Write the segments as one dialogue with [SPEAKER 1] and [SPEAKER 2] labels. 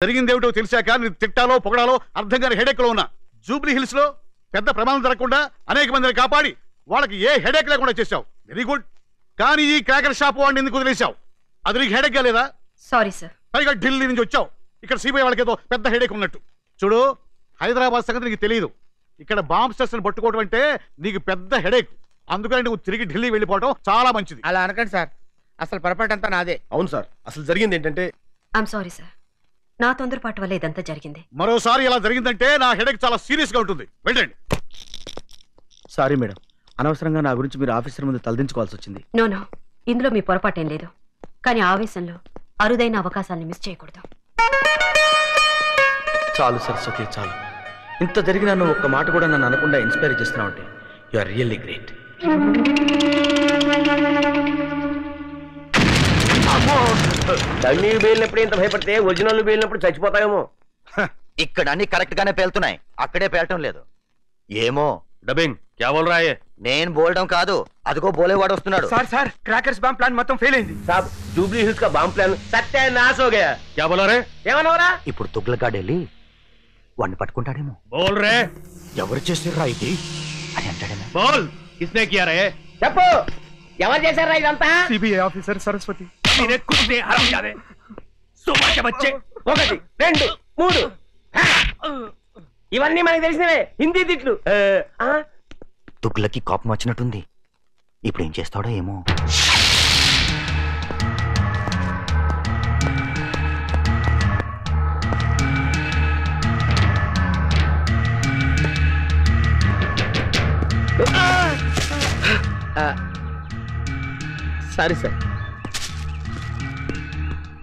[SPEAKER 1] జరిగిందేమిటో తెలిసాక నేను తిట్టాలో పొగడాలో అర్థం కాని హెడేక్ లో ఉన్నా. జూబ్లీ హిల్స్ లో పెద్ద ప్రమాదం జరగకుండా అనేక మందిని కాపాడి వాళ్ళకి ఏ హెడేక్ లేకుండా చేశావు. Very good. కానీ ఈ క్రాకర్ షాప్ వాడిని ఎందుకు వదిలేశావు? అది నీకు హెడేక్ గా లేదా?
[SPEAKER 2] Sorry sir.
[SPEAKER 1] పైగా ఢిల్లీ నుంచి వచ్చావు. ఇక్కడ సిబిఐ వాళ్ళకి ఏదో పెద్ద హెడేక్ ఉన్నట్టు. చూడు, హైదరాబాద్ సంగతి నీకు తెలియదు. ఇక్కడ బాంబ్స్టర్స్ పట్టుకోవడం అంటే నీకు పెద్ద హెడేక్. అందుకని నువ్వు తిరిగి ఢిల్లీ వెళ్ళిపోవడం చాలా మంచిది.
[SPEAKER 3] అలా అనకండి సార్, అసలు పొరపాటు అంతా నాదే.
[SPEAKER 4] అవును సార్, అసలు జరిగింది ఏంటంటే
[SPEAKER 2] ఐఎమ్ సారీ సార్, నా తొందరపాటు వల్ల ఇదంతా జరిగింది.
[SPEAKER 1] మరోసారి ఇలా జరిగిందంటే నా హెడేక్ చాలా సీరియస్ గా ఉంటుంది. వెళ్ళండి.
[SPEAKER 4] సారీ మేడం, అనవసరంగా నా గురించి మీరు ఆఫీసర్ ముందు తలదించుకోవాల్సి వచ్చింది.
[SPEAKER 2] నో, ఇందులో మీ పొరపాటేం లేదు. కానీ ఆవేశంలో అరుదైన అవకాశాన్ని మిస్ చేయకూడదు.
[SPEAKER 4] చాలు సరస్వతి, చాలు. ఇంత జరిగిన నువ్వు ఒక్క మాట కూడా నన్ను అనకుండా ఇన్స్పైర్ చేస్తున్నావు అంటే you are really great.
[SPEAKER 3] Dummy పేలినప్పుడు ఇంత భయపడితే ఒరిజినల్ పేలినప్పుడు చచ్చిపోతాయేమో.
[SPEAKER 5] ఇక్కడ అన్ని కరెక్ట్ గానే పేలుతున్నాయి, అక్కడే పేలటం లేదు. ఏమో
[SPEAKER 4] డబింగ్ క్యా బోల్ రहा है?
[SPEAKER 5] నేను బోలడం కాదు, అదిగో బోలేవాడు వస్తున్నాడు.
[SPEAKER 3] సార్ క్రాకర్స్ బాంబ్ ప్లాన్ మొత్తం ఫెయిల్ అయింది. సాబ్ జూబ్లీ హిల్స్ కా బాంబ్ ప్లాన్ సత్యానాశ हो गया.
[SPEAKER 4] क्या बोला रे?
[SPEAKER 3] ఏమన్నావరా?
[SPEAKER 5] ఇప్పుడు తుగ్లకాడు వెళ్ళి వాడిని పట్టుకుంటాడేమో.
[SPEAKER 4] बोल रे.
[SPEAKER 5] ఎవరు చేసిర్రా ఇది అని అంటాడేమో.
[SPEAKER 4] बोल किसने किया रे?
[SPEAKER 3] చెప్పు, ఎవరు చేశారా ఇదంతా?
[SPEAKER 4] CBI officer Saraswati. मेरे कुछ नहीं हराम जादे. सुबह के बच्चे.
[SPEAKER 3] 1 2 3 ఇవన్నీ మనకి తెలిసినవే హిందీ తిట్లు.
[SPEAKER 5] తుగ్లకి కోపం వచ్చినట్టుంది. ఇప్పుడు ఏం చేస్తాడో ఏమో.
[SPEAKER 4] Sorry sir.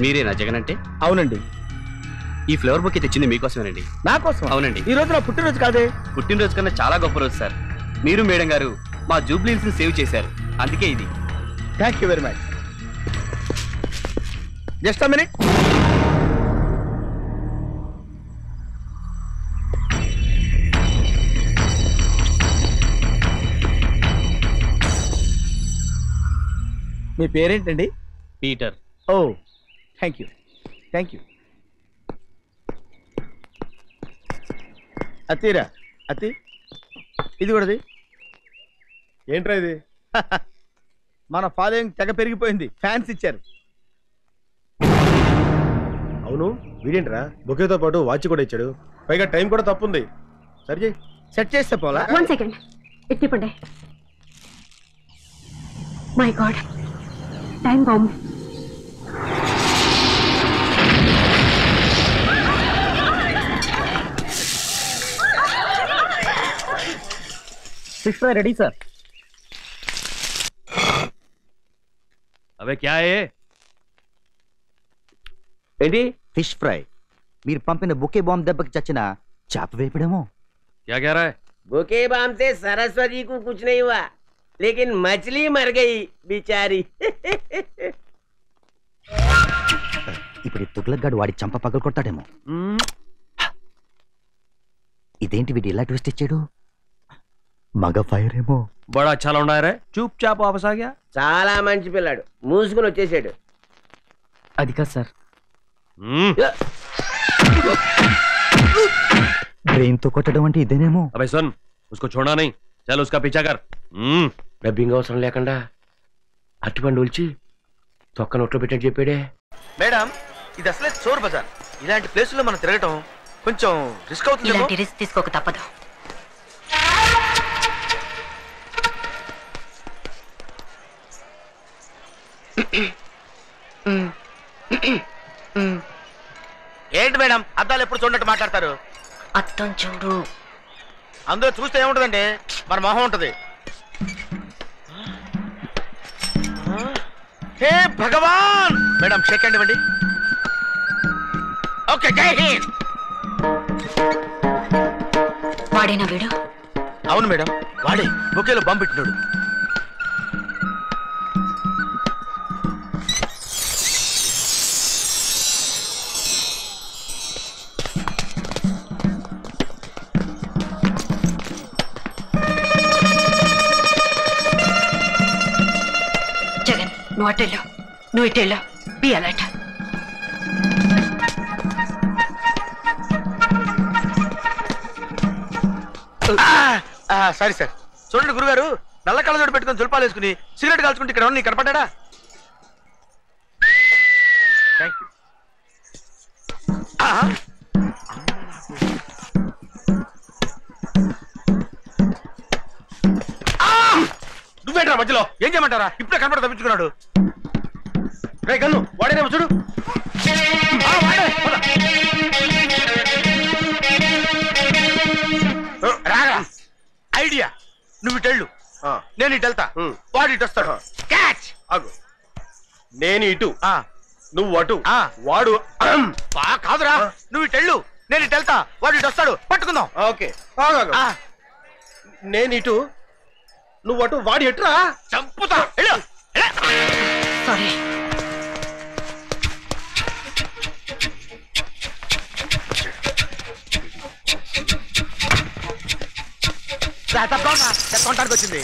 [SPEAKER 6] మీరేనా జగన్ అంటే?
[SPEAKER 4] అవునండి.
[SPEAKER 6] ఈ ఫ్లేవర్ బుక్ తెచ్చింది మీకోసమేనండి.
[SPEAKER 4] నా కోసం?
[SPEAKER 6] అవునండి.
[SPEAKER 4] ఈ రోజు నా పుట్టినరోజు కాదే.
[SPEAKER 6] పుట్టినరోజు కన్నా చాలా గొప్ప రోజు సార్. మీరు మేడం గారు మా జూబ్లీ హిల్స్ ని సేవ్ చేశారు, అందుకే ఇది.
[SPEAKER 4] Thank you very much. Just a minute. మీ పేరేంటండి?
[SPEAKER 6] పీటర్.
[SPEAKER 4] ఓ, థ్యాంక్ యూ థ్యాంక్ యూ. అత్తిరా అత్తి, ఇది కూడాది. ఏంట్రా ఇది? మన ఫాలోయింగ్ తెగ పెరిగిపోయింది, ఫ్యాన్స్ ఇచ్చారు.
[SPEAKER 7] అవును, వీడేంట్రా బొకేతో పాటు వాచ్ కూడా ఇచ్చాడు, పైగా టైం కూడా తప్పుంది. సరే
[SPEAKER 4] సెట్ చేస్తే పోలా.
[SPEAKER 2] 1 సెకండ్, ఇట్టిపండి. My god, time bomb.
[SPEAKER 4] Fish fry ready sir.
[SPEAKER 6] అబే క్యా హై?
[SPEAKER 3] ఏంటి?
[SPEAKER 5] Fish fry. మీరు పంపిన బుకే బాంబ్ దెబ్బకి చచ్చిన చేప వేపడేమో.
[SPEAKER 6] క్యా కహ రహా హై?
[SPEAKER 3] बुके बम से सरस्वती को कुछ नहीं हुआ, लेकिन मछली मर गई बेचारी.
[SPEAKER 5] ఇప్పుడు తుగ్లక్గాడు వాడి చంప పగలు కొడతాడేమో. ఇదేంటి వీడు ఇలా ట్విస్ట్ ఇచ్చాడు? మగ ఫైర్ ఏమో.
[SPEAKER 6] బడా చాలా ఉన్నాయరే. చూప్ చాప్ వాపస్ ఆ గయా.
[SPEAKER 3] చాలా మంచి పిల్లాడు, మూసుకుని వచ్చేసాడు.
[SPEAKER 4] అది కాదు సార్.
[SPEAKER 5] బ్రెయిన్ తో కొట్టడం అంటే ఇదేనేమో.
[SPEAKER 6] అబే సున్, उसको छोड़ना नहीं, चल उसका पीछा कर.
[SPEAKER 3] డబ్బింగ్ అవసరం లేకుండా అట్టుపండు ఒలిచి తొక్క నోట్లో పెట్టాడు చెప్పాడే.
[SPEAKER 4] మేడం, ఇది అసలే చోర్ బజార్. ఇలాంటి ప్లేసుల్లో మనం తిరగటం కొంచెం రిస్క్ అవుతుంది.
[SPEAKER 2] ఇలాంటి రిస్క్ తీసుకోక తప్పదు.
[SPEAKER 4] ఏంటి మేడం, అద్దాలు ఎప్పుడు చూడనట్టు మాట్లాడతారు?
[SPEAKER 2] అర్థం చూడు.
[SPEAKER 4] అందులో చూస్తే ఏముంటదండి, మన మొహం ఉంటది. హే భగవాన్. మేడం షేక్ హ్యాండ్ ఇవ్వండి. ఓకే, జై హింద్.
[SPEAKER 2] వాడేనా వీడు?
[SPEAKER 4] అవును మేడం, వాడే బొకేలో బాంబు పెట్టినాడు.
[SPEAKER 2] జగన్, నువ్వు అటెళ్ళు, నువ్వు ఇటెళ్ళు. Be alert.
[SPEAKER 4] Sorry sir. చూడండి గురుగారు, నల్ల కళ్ళజోడు పెట్టుకుని తులపాలు వేసుకుని సిగరెట్ కాల్చుకుంటే ఇక్కడ నీకు కనపడ్డా? Thank you. నువ్వేంట్రా మధ్యలో? ఏం చేయమంటారా? ఇప్పుడే కనపడ తప్పించుకున్నాడు. రే గన్ను, వాడేనేమో చూడు. రాగా ఐడియా, నువ్వు ఇటు వెళ్ళు, నేను ఇటు వెళ్తా, వాడు ఇటు వస్తాడు. క్యాచ్.
[SPEAKER 7] ఆగు. నేను ఇటు, నువ్వు అటు, వాడు
[SPEAKER 4] కాదురా, నువ్వు ఇటు వెళ్ళు, నేను ఇటు వెళ్తా, వాడు ఇటు వస్తాడు. పట్టుకుందాం.
[SPEAKER 7] ఓకే. నేను ఇటు, నువ్వు అటు, వాడు ఎటురా?
[SPEAKER 4] చంపుతా. వెళ్ళు.
[SPEAKER 2] సారీ.
[SPEAKER 4] కొంటానికి వచ్చింది.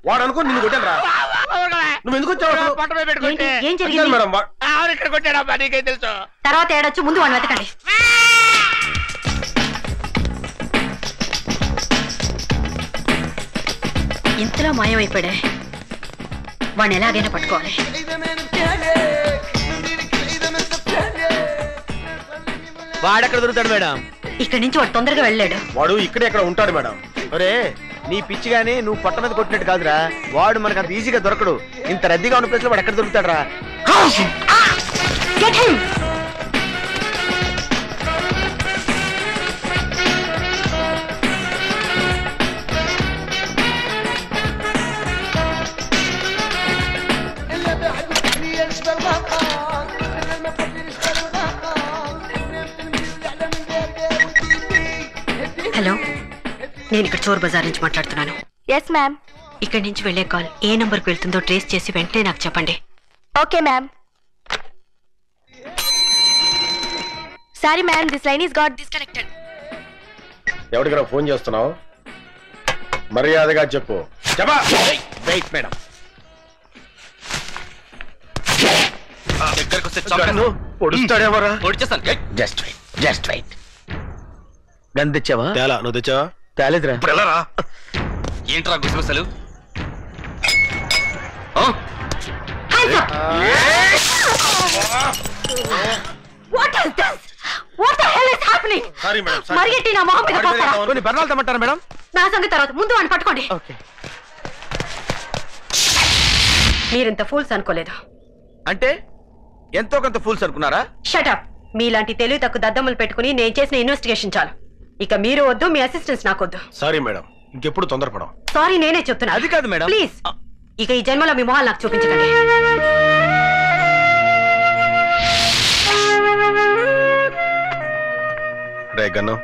[SPEAKER 7] వాడు అనుకో నిన్ను కొట్టాను రా. నువ్వు ఎందుకు వచ్చావు?
[SPEAKER 2] ఏంటి? ఏం జరిగింది?
[SPEAKER 7] మేడం
[SPEAKER 4] ఇక్కడ కొట్టాడమ్మా, నీకేం తెలుసు?
[SPEAKER 2] తర్వాత ఏడొచ్చు, ముందు వాడిని వెతకండి. ఇంతలో మాయమైపోయాడే, వాడిని ఎలాగైనా పట్టుకోవాలి.
[SPEAKER 4] వాడెక్కడ దొరుకుతాడు మేడం?
[SPEAKER 2] ఇక్కడి నుంచి వాడు తొందరగా వెళ్ళాడు.
[SPEAKER 7] వాడు ఇక్కడే ఎక్కడ ఉంటాడు మేడం.
[SPEAKER 4] ఒరే, నీ పిచ్చి గానీ నువ్వు పొట్ట మీద కొట్టినట్టు కాదురా. వాడు మనకు అంత ఈజీగా దొరకడు. ఇంత రద్దీగా ఉన్న ప్లేస్ లో వాడు ఎక్కడ దొరుకుతాడు రా?
[SPEAKER 2] హలో, నేను ఇక్కడ చోర్ బజార్ నుంచి మాట్లాడుతున్నాను.
[SPEAKER 8] Yes ma'am.
[SPEAKER 2] ఇక్కడి నుంచి వెళ్లే కాల్ ఏ నంబర్కి వెళ్తుందో ట్రేస్ చేసి వెంటనే నాకు చెప్పండి.
[SPEAKER 8] Okay ma'am. Sorry ma'am, this line is got disconnected.
[SPEAKER 7] ఎవరికైనా ఫోన్ చేస్తున్నావు? మర్యాదగా చెప్పు. చెప్పా.
[SPEAKER 4] Wait madam.
[SPEAKER 6] దగ్గరకు వస్తే చంపేస్తాను.
[SPEAKER 7] పొడుస్తాడేమోరా.
[SPEAKER 6] పొడిచేస్తాను.
[SPEAKER 4] Just wait, just wait. Gun తెచ్చావా?
[SPEAKER 7] తేలా. నువ్వు తెచ్చావా?
[SPEAKER 4] తేలేదురా.
[SPEAKER 7] ఇప్పుడు వెళ్ళరా.
[SPEAKER 6] ఏంట్రా గుసగుసలు?
[SPEAKER 2] What is this? What the hell is happening?
[SPEAKER 7] Sorry madam.
[SPEAKER 2] మరిగెట్టి నా మొహం మీద పోస్తారా?
[SPEAKER 4] కొన్ని బర్ణాలు తెమ్మంటారా మేడం?
[SPEAKER 2] నా సంగతి తర్వాత, ముందు వాడిని పట్టుకోండి.
[SPEAKER 4] ఓకే.
[SPEAKER 2] మీరింత ఫూల్స్ అనుకోలేదు.
[SPEAKER 4] అంటే ఎంతో కొంత ఫూల్స్ అనుకున్నారా?
[SPEAKER 2] షటప్. మీలాంటి తెలివి తక్కువ దద్దమ్మలు పెట్టుకుని నేను చేసిన ఇన్వెస్టిగేషన్ చాలు. ఇక మీరు వద్దు, మీ అసిస్టెన్స్ నాకొద్దు.
[SPEAKER 7] సారీ మేడం, ఇంకెప్పుడు తొందరపడం.
[SPEAKER 2] సారీ నేనే చెప్తున్నా.
[SPEAKER 4] అది కాదు మేడం.
[SPEAKER 2] ప్లీజ్, ఇక ఈ జన్మలో మీ మొహాలు నాకు చూపించకండి.
[SPEAKER 7] రే గన్ను,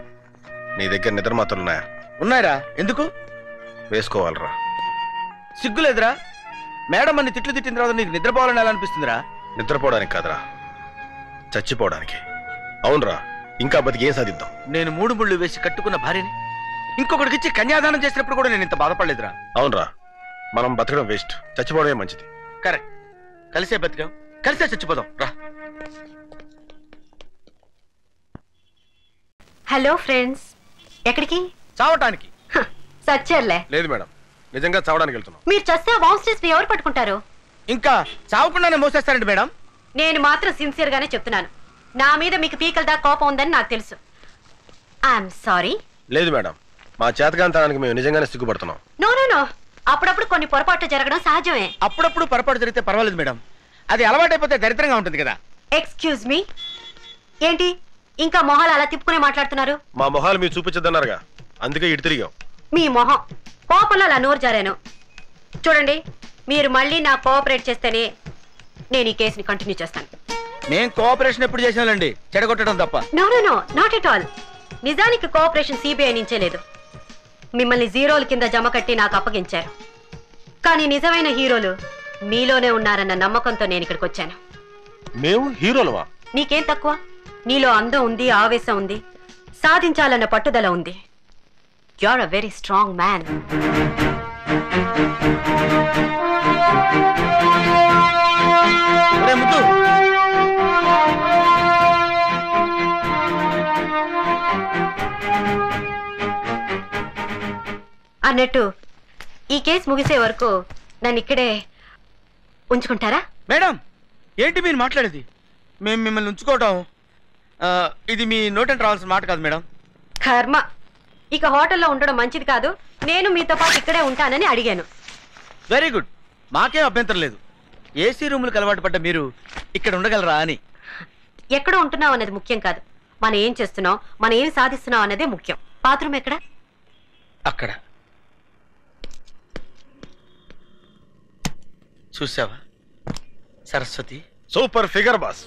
[SPEAKER 7] నీ దగ్గర నిద్ర మాత్రలున్నాయా?
[SPEAKER 4] ఉన్నాయరా. ఎందుకు?
[SPEAKER 7] వేసుకోవాలరా.
[SPEAKER 4] సిగ్గులేదురా? మేడం అన్ని తిట్లు తిట్టిన తర్వాత నీకు నిద్రపోవాలని ఎలా అనిపిస్తుందిరా?
[SPEAKER 7] నిద్రపోవడానికి కాదురా, చచ్చిపోవడానికి. అవునరా, ఇంకా బతికి ఏం సాధిద్దాం?
[SPEAKER 4] నేను 3 ముళ్ళు వేసి కట్టుకున్న భార్యని ఇంకొకటికి ఇచ్చి కన్యాదానం చేసినప్పుడు కూడా నేను ఇంత బాధపడలేదురా.
[SPEAKER 7] అవునరా, మనం బతకడం వేస్ట్, చచ్చిపోవడమే మంచిది.
[SPEAKER 4] కరెక్ట్. కలిసే బతికాం, కలిసే చచ్చిపోదాం రా.
[SPEAKER 2] Hello friends. ఎక్కడికి?
[SPEAKER 4] చావటానికి.
[SPEAKER 2] సచ్చేర్లే.
[SPEAKER 7] లేదు మేడం, నిజంగా చావడానికి వెళ్తున్నాం.
[SPEAKER 2] మీరు చస్తే వాన్స్టేస్ ఎవరు పట్టుకుంటారు?
[SPEAKER 4] ఇంకా చావకుండానే మోసేస్తారండి మేడం.
[SPEAKER 2] నేను మాత్రం సిన్సియర్ గానే చెప్తున్నాను. నా మీద మీకు పీకల దాకా కోపం ఉందని నాకు తెలుసు. I'm sorry.
[SPEAKER 7] లేదు మేడం, మా చేతకాంతానికి మేము నిజంగానే సిగ్గుపడుతున్నాం.
[SPEAKER 2] నో నో నో, అప్పుడప్పుడు కొన్ని పొరపాట్లు జరగడం సహజమే.
[SPEAKER 4] అప్పుడప్పుడు పొరపాటు జరిగితే పర్వాలేదు మేడం, అది అలవాటైపోతే దరిద్రంగా ఉంటుంది కదా.
[SPEAKER 2] ఎక్స్క్యూజ్ మీ, ఏంటి ఇంకా మొహాలు అలా తిప్పుకునే మాట్లాడుతున్నారు?
[SPEAKER 7] మా మొహాలు మీరు చూపించద్దన్నారుగా, అందుకే ఇటు తిరిగాం.
[SPEAKER 2] మీ మొహం కోపంలో అలా నోరు జారాను. చూడండి, మీరు మళ్ళీ నా కోఆపరేట్ చేస్తేనే నేను ఈ కేసుని కంటిన్యూ చేస్తాను.
[SPEAKER 4] నేను కోఆపరేషన్ ఎప్పుడు చేసానండి, చెడగొట్టడం తప్ప.
[SPEAKER 2] No no no, not at all. నిజానికి కోఆపరేషన్ సిబిఐ నుంచే లేదు. మిమ్మల్ని జీరోల కింద జమ కట్టి నాకు అప్పగించారు. కానీ నిజమైన హీరోలు మీలోనే ఉన్నారన్న నమ్మకంతో నేను ఇక్కడికి వచ్చాను.
[SPEAKER 7] మేము హీరోలవా?
[SPEAKER 2] నీకేం తక్కువ? నీలో అందం ఉంది, ఆవేశం ఉంది, సాధించాలన్న పట్టుదల ఉంది. You are a very strong man.
[SPEAKER 4] ఒరే ముద్దు,
[SPEAKER 2] అన్నట్టు ఈ కేసు ముగిసే వరకు నన్ను ఇక్కడే ఉంచుకుంటారా?
[SPEAKER 4] మేడం ఏంటి మీరు మాట్లాడేది? మేము మిమ్మల్ని ఉంచుకోవటం ఇది మీ నోటంటే రావాల్సిన మాట కాదు మేడం.
[SPEAKER 2] కర్మ, ఇక హోటల్లో ఉండడం మంచిది కాదు. నేను మీతో పాటు ఇక్కడే ఉంటానని అడిగాను.
[SPEAKER 4] వెరీ గుడ్, మాకేం అభ్యంతరం లేదు. ఏసీ రూములకు అలవాటు పడ్డ మీరు ఇక్కడ ఉండగలరా అని.
[SPEAKER 2] ఎక్కడ ఉంటున్నావు అనేది ముఖ్యం కాదు, మనం ఏం చేస్తున్నాం, మనం ఏం సాధిస్తున్నాం అన్నదే ముఖ్యం. బాత్రూమ్ ఎక్కడ?
[SPEAKER 4] అక్కడ. చూసావా సరస్వతి?
[SPEAKER 7] Super figure boss.